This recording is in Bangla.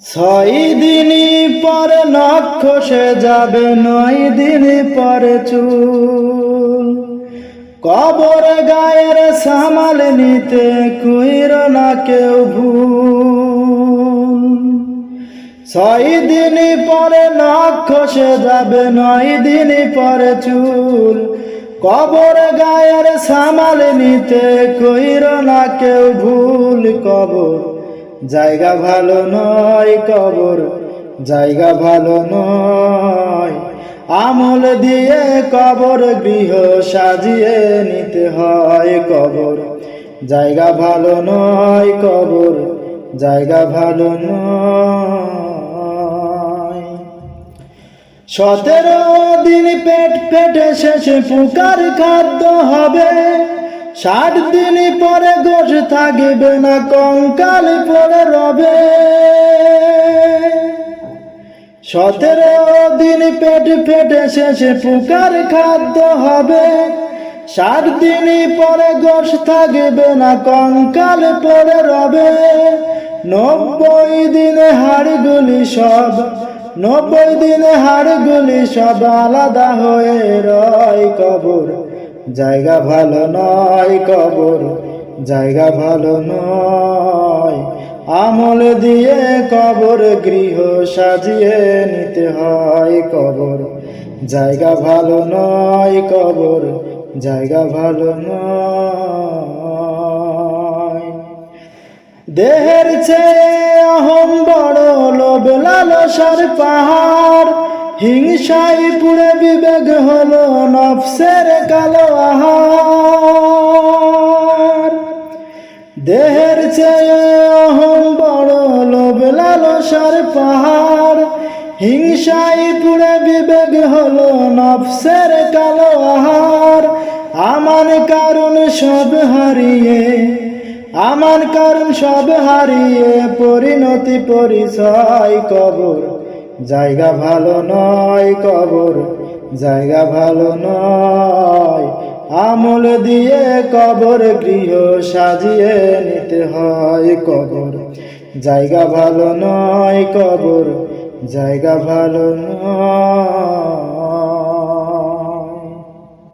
ছয় দিন পরে নখ খসে যাবে, 9 দিন পরে চুল। কবর গায়ের সামাল নিতে কইর না কেউ ভুল। 6 দিন পরে নখ খসে যাবে, 9 দিন পরে চুল। কবর গায়ের সামাল নিতে কইর না কেউ ভুল। কবর জায়গা ভালো নয়, কবর জায়গা ভালো নয়। আমল দিয়ে কবর গৃহ সাজিয়ে নিতে হয়। কবর জায়গা ভালো নয়, কবর জায়গা ভালো নয়। 17 দিন পেট পেটে শেষে পুকার খাদ্য হবে। 60 দিন পরে গোশ থাকবে না, কঙ্কাল পড়ে রবে। 17 দিন পেট পেটে শেষে পুকার খাদ্য হবে। 60 দিন পরে গোশ থাকবে না, কঙ্কাল পড়ে রবে। 90 দিনে হাড়গুলি সব, 90 দিনে হাড়গুলি সব আলাদা হয়ে রয়। কবর জায়গা ভালো নয়, কবর জায়গা ভালো নয়। আমল দিয়ে কবর গৃহ সাজিয়ে নিতে হয়। কবর জায়গা ভালো নয়, কবর জায়গা ভালো নয়। দেহের চেয়ে অহং বড়, লোভ লালসার পাহাড়। হিংসায় পুড়ে বিবেক হলো নফসের কালো আহার। দেহের চেয়ে অহং বড়, লোভ লালসার পাহাড়। হিংসায় পুড়ে বিবেক হলো নফসের কালো আহার। আমান কারণ সব হারিয়ে, আমান কারণ সব হারিয়ে পরিণতি পরিচয়। কবর জায়গা ভালো নয়, কবর জায়গা ভালো নয়। আমল দিয়ে কবর গৃহ সাজিয়ে নিতে হয়। কবর জায়গা ভালো নয়, কবর জায়গা ভালো নয়।